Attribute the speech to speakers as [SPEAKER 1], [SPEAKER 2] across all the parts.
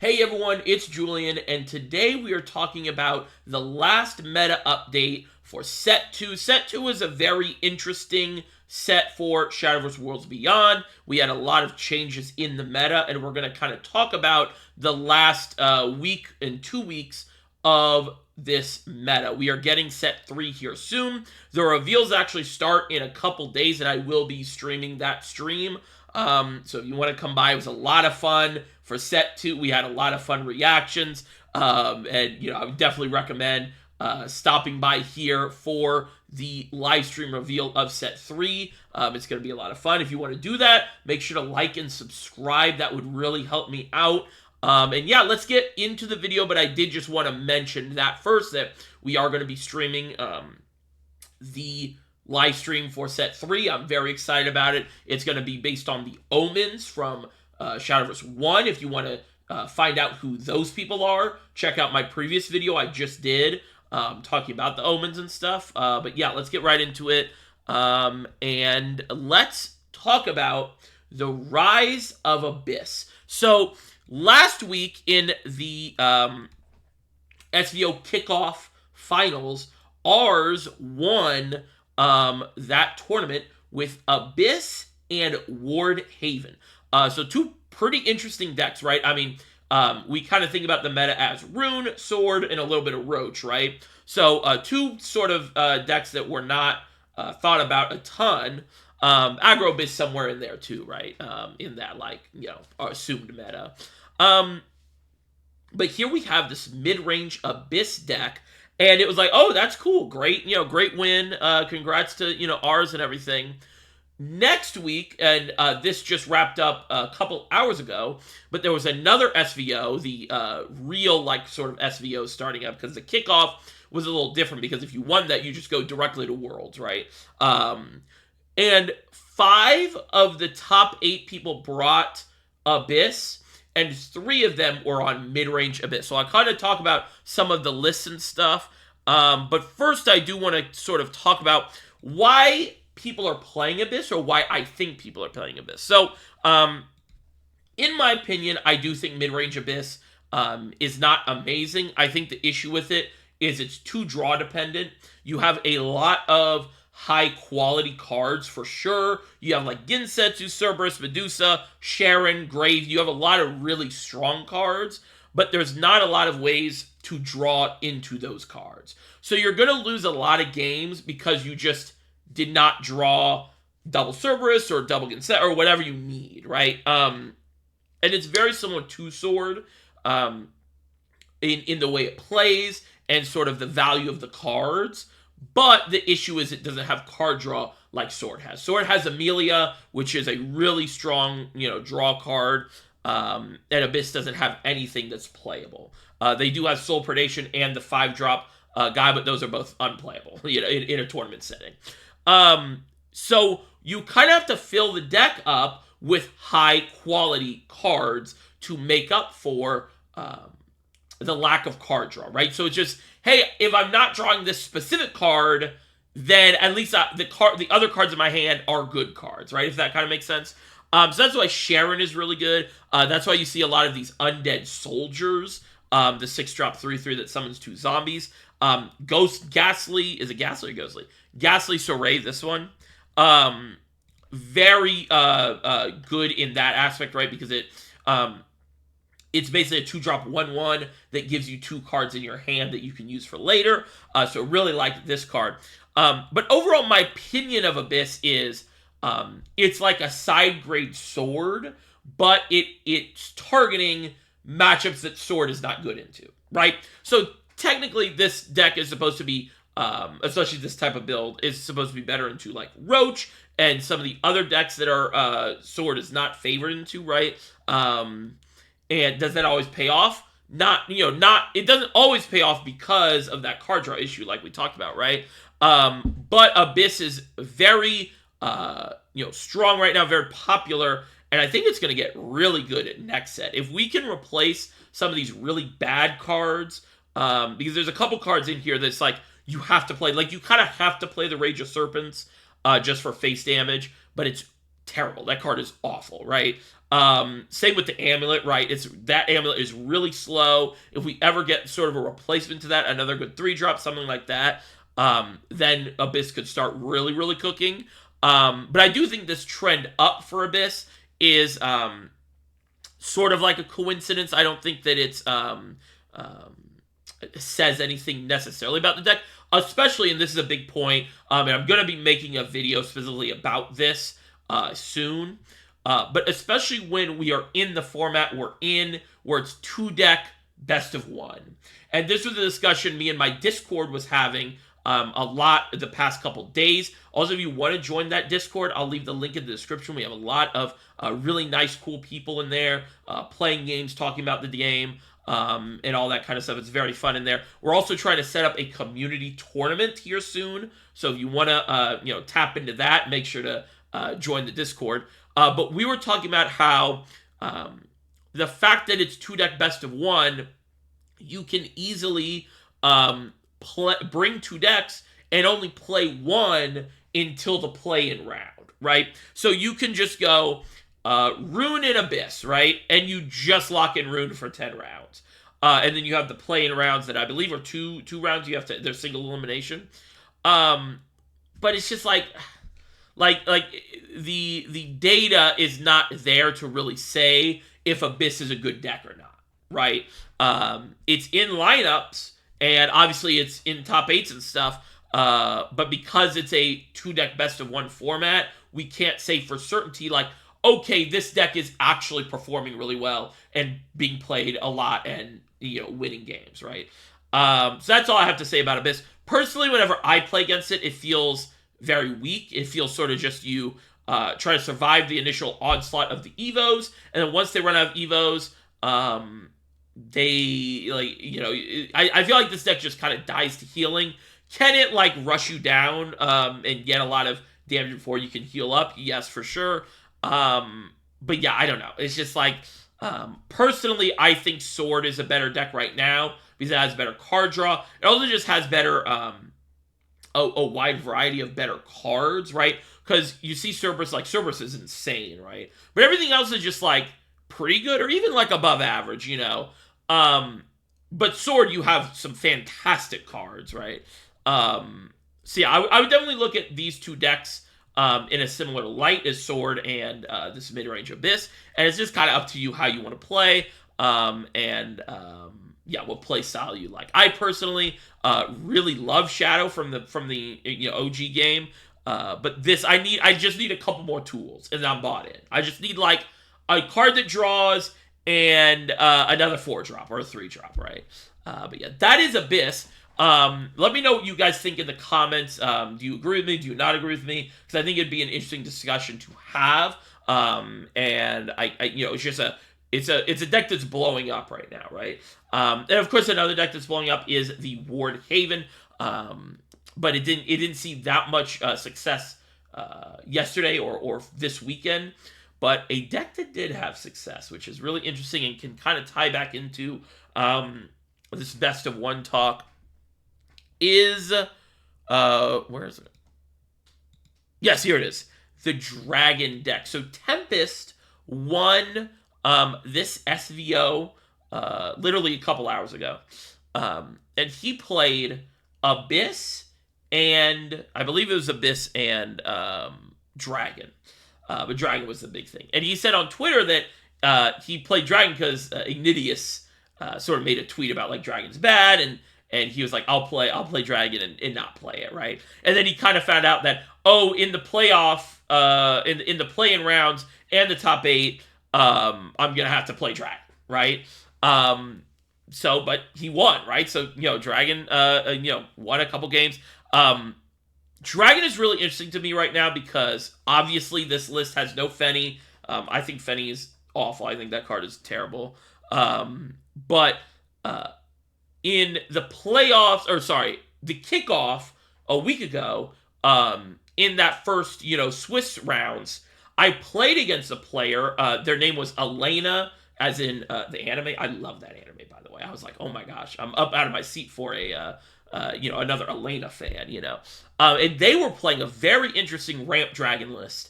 [SPEAKER 1] Hey everyone, it's Julian, and today we are talking about the last meta update for Set 2. Set 2 is a very interesting set for Shadowverse Worlds Beyond. We had a lot of changes in the meta, and we're going to kind of talk about the last week and 2 weeks of this meta. We are getting Set 3 here soon. The reveals actually start in a couple days, and I will be streaming that stream. So if you want to come by, it was a lot of fun. For Set 2, we had a lot of fun reactions, and I would definitely recommend stopping by here for the live stream reveal of Set 3. It's going to be a lot of fun. If you want to do that, make sure to like and subscribe. That would really help me out. And yeah, let's get into the video, but I did just want to mention that first, that we are going to be streaming the live stream for Set 3. I'm very excited about it. It's going to be based on the omens from Shadowverse 1. If you want to find out who those people are, check out my previous video I just did talking about the omens and stuff. But yeah, let's get right into it. And let's talk about the Rise of Abyss. So last week in the SVO kickoff finals, ours won that tournament with Abyss and Ward Haven. So two pretty interesting decks, right? I mean, we kind of think about the meta as Rune, Sword, and a little bit of Roach, right? So two sort of decks that were not thought about a ton. Aggro Abyss somewhere in there too, right? In that, assumed meta. But here we have this mid-range Abyss deck, and it was like, oh, that's cool. Great, great win. Congrats to, ours and everything. Next week, and this just wrapped up a couple hours ago, but there was another SVO, the real, sort of SVO starting up, because the kickoff was a little different, because if you won that, you just go directly to Worlds, right? And 5 of the top 8 people brought Abyss, and 3 of them were on mid-range Abyss. So I'll kind of talk about some of the lists and stuff. But first, I do want to sort of talk about why people are playing Abyss, or why I think people are playing Abyss. So, in my opinion, I do think mid-range Abyss is not amazing. I think the issue with it is it's too draw-dependent. You have a lot of high-quality cards, for sure. You have, Ginsetsu, Cerberus, Medusa, Sharon, Grave. You have a lot of really strong cards, but there's not a lot of ways to draw into those cards. So you're going to lose a lot of games because you just did not draw double Cerberus or double Ginset or whatever you need, right? And it's very similar to Sword in the way it plays and sort of the value of the cards. But the issue is it doesn't have card draw like Sword has. Sword has Amelia, which is a really strong, draw card. And Abyss doesn't have anything that's playable. They do have Soul Predation and the 5-drop guy, but those are both unplayable, in a tournament setting. So you kind of have to fill the deck up with high-quality cards to make up for the lack of card draw, right? So it's just, hey, if I'm not drawing this specific card, then at least the other cards in my hand are good cards, right? If that kind of makes sense. So that's why Sharon is really good. That's why you see a lot of these undead soldiers, the 6-drop 3/3 that summons 2 zombies. Ghastly, is it Ghastly or Ghostly? Ghastly Soray, this one. Very good in that aspect, right? Because it's basically a 2-drop 1/1 that gives you 2 cards in your hand that you can use for later. So really like this card. But overall, my opinion of Abyss is it's like a side-grade Sword, but it's targeting matchups that Sword is not good into, right? So technically, this deck is supposed to be, especially this type of build, is supposed to be better into, Roach and some of the other decks that are Sword is not favored into, right? And does that always pay off? It doesn't always pay off because of that card draw issue like we talked about, right? But Abyss is very, strong right now, very popular, and I think it's going to get really good at next set. If we can replace some of these really bad cards, because there's a couple cards in here that's you have to play, you kind of have to play the Rage of Serpents just for face damage, but it's terrible. That card is awful, right? Same with the Amulet, right? That Amulet is really slow. If we ever get sort of a replacement to that, another good 3-drop, something like that, then Abyss could start really, really cooking. But I do think this trend up for Abyss is sort of like a coincidence. I don't think that it says anything necessarily about the deck, especially, and this is a big point, and I'm going to be making a video specifically about this soon, but especially when we are in the format we're in, where it's 2-deck best of 1. And this was a discussion me and my Discord was having a lot the past couple days. Also, if you want to join that Discord, I'll leave the link in the description. We have a lot of really nice, cool people in there playing games, talking about the game, and all that kind of stuff. It's very fun in there. We're also trying to set up a community tournament here soon. So if you want to tap into that, make sure to join the Discord. But we were talking about how the fact that it's 2-deck best of 1, you can easily bring 2 decks and only play 1 until the play-in round, right? So you can just go Rune and Abyss, right? And you just lock in Rune for 10 rounds. And then you have the play-in rounds that I believe are two rounds. You have to, they're single elimination. But it's just like the data is not there to really say if Abyss is a good deck or not, right? It's in lineups, and obviously it's in top 8s and stuff, but because it's a 2-deck best of 1 format, we can't say for certainty, like, okay, this deck is actually performing really well and being played a lot and, winning games, right? So that's all I have to say about Abyss. Personally, whenever I play against it, it feels very weak. It feels sort of just you try to survive the initial onslaught of the Evos, and then once they run out of Evos, I feel like this deck just kind of dies to healing. Can it rush you down and get a lot of damage before you can heal up? Yes, for sure. But yeah, I don't know. It's just personally, I think Sword is a better deck right now because it has better card draw. It also just has better a wide variety of better cards, right? Because you see Cerberus, Cerberus is insane, right? But everything else is just pretty good or even above average, but Sword, you have some fantastic cards, right? So yeah, I would definitely look at these 2 decks in a similar light as Sword and this mid-range Abyss, and it's just kind of up to you how you want to play, yeah, what play style you like. I personally really love Shadow from the OG game, but this I just need a couple more tools, and I'm bought in. I just need a card that draws and another 4-drop or a 3-drop, right? But yeah, that is Abyss. Let me know what you guys think in the comments. Do you agree with me? Do you not agree with me? Because I think it'd be an interesting discussion to have. And it's just it's a deck that's blowing up right now, right? And of course, another deck that's blowing up is the Ward Haven. But it didn't see that much success yesterday or this weekend. But a deck that did have success, which is really interesting and can kind of tie back into this best of 1 talk, is where is it? Yes, here it is. The Dragon deck. So Tempest won this SVO literally a couple hours ago. And he played Abyss and I believe it was Abyss and Dragon. But Dragon was the big thing. And he said on Twitter that he played Dragon because Ignidius sort of made a tweet about Dragon's bad, and he was like, I'll play Dragon and not play it, right? And then he kind of found out that, in the playoff, in the play-in rounds and the top 8, I'm gonna have to play Dragon, right? But he won, right? So Dragon, won a couple games. Dragon is really interesting to me right now because obviously this list has no Fenny. I think Fenny is awful. I think that card is terrible. But in the playoffs, the kickoff a week ago, in that first, Swiss rounds, I played against a player. Their name was Elena, as in the anime. I love that anime, by the way. I was like, oh my gosh, I'm up out of my seat for another Elena fan, and they were playing a very interesting ramp dragon list.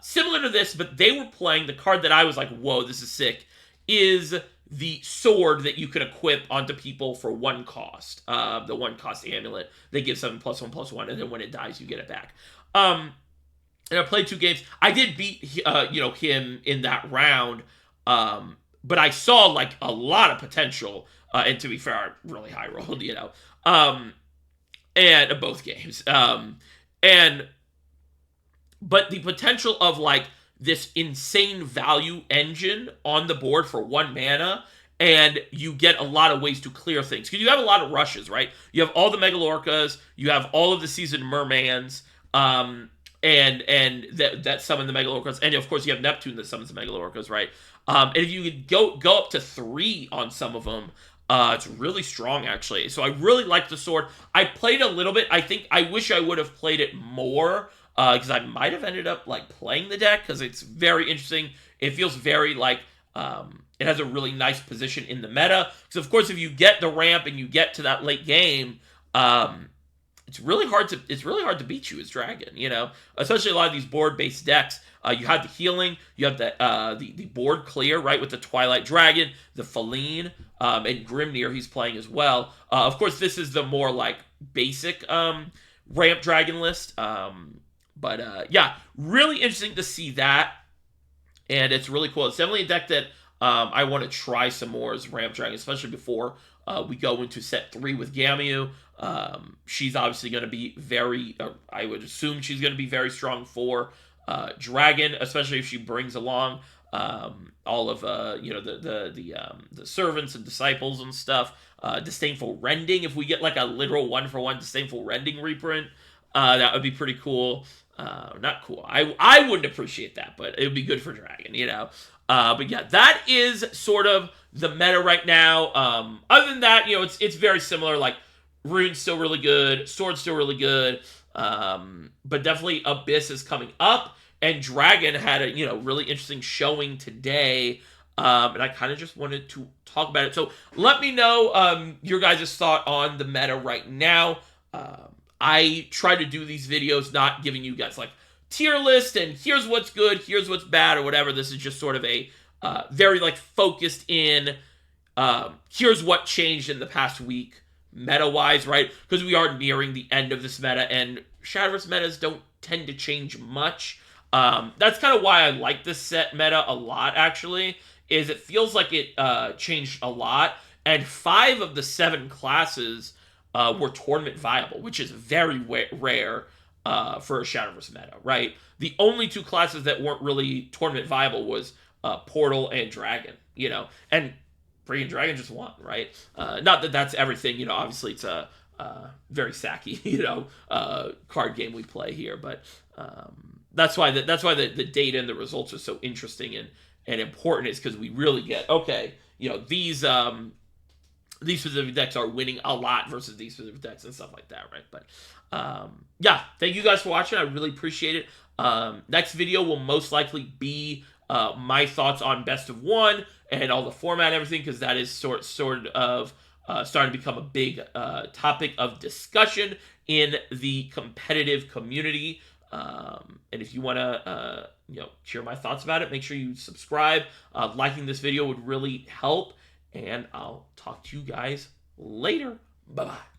[SPEAKER 1] Similar to this, but they were playing the card that I was like, whoa, this is sick, is the sword that you can equip onto people for 1 cost. The 1 cost amulet. They give 7+1/+1, and then when it dies, you get it back. And I played 2 games. I did beat him in that round, but I saw like a lot of potential. And to be fair, I really high rolled, and both games. But the potential of like this insane value engine on the board for 1 mana, and you get a lot of ways to clear things because you have a lot of rushes, right? You have all the Megalorcas, you have all of the seasoned mermans, and that summon the Megalorcas, and of course you have Neptune that summons the Megalorcas, right? And if you could go up to 3 on some of them, it's really strong actually. So I really like the sword. I played a little bit. I wish I would have played it more. Because I might have ended up like playing the deck because it's very interesting. It feels very like it has a really nice position in the meta. Because of course, if you get the ramp and you get to that late game, it's really hard to beat you as Dragon. Especially a lot of these board based decks. You have the healing, you have the board clear, right, with the Twilight Dragon, the Feline, and Grimnir he's playing as well. Of course, this is the more like basic ramp Dragon list. But yeah, really interesting to see that, and it's really cool. It's definitely a deck that I want to try some more as Ramp Dragon, especially before we go into set 3 with Gamu. She's obviously going to be very, I would assume she's going to be very strong for Dragon, especially if she brings along all of the servants and disciples and stuff. Disdainful Rending, if we get like a literal 1-for-1 Disdainful Rending reprint, that would be pretty cool. Not cool. I wouldn't appreciate that, but it would be good for Dragon, But yeah, that is sort of the meta right now. Other than that, it's very similar. Like Rune's still really good, Sword's still really good, but definitely Abyss is coming up, and Dragon had a really interesting showing today. And I kind of just wanted to talk about it. So let me know your guys' thought on the meta right now. I try to do these videos not giving you guys like tier list and here's what's good, here's what's bad, or whatever. This is just sort of a very like focused in here's what changed in the past week meta-wise, right? Because we are nearing the end of this meta, and Shadowverse metas don't tend to change much. That's kind of why I like this set meta a lot, actually, is it feels like it changed a lot, and 5 of the 7 classes were tournament viable, which is very rare for a Shadowverse meta, right? The only 2 classes that weren't really tournament viable was Portal and Dragon, and Freaking Dragon just won, right? Not that that's everything, obviously it's a very sacky, card game we play here, but that's why the data and the results are so interesting and important, is because we really get, okay, these specific decks are winning a lot versus these specific decks and stuff like that, right? But yeah, thank you guys for watching. I really appreciate it. Next video will most likely be my thoughts on Best of 1 and all the format and everything, because that is sort of starting to become a big topic of discussion in the competitive community. And if you want to share my thoughts about it, make sure you subscribe. Liking this video would really help. And I'll talk to you guys later. Bye-bye.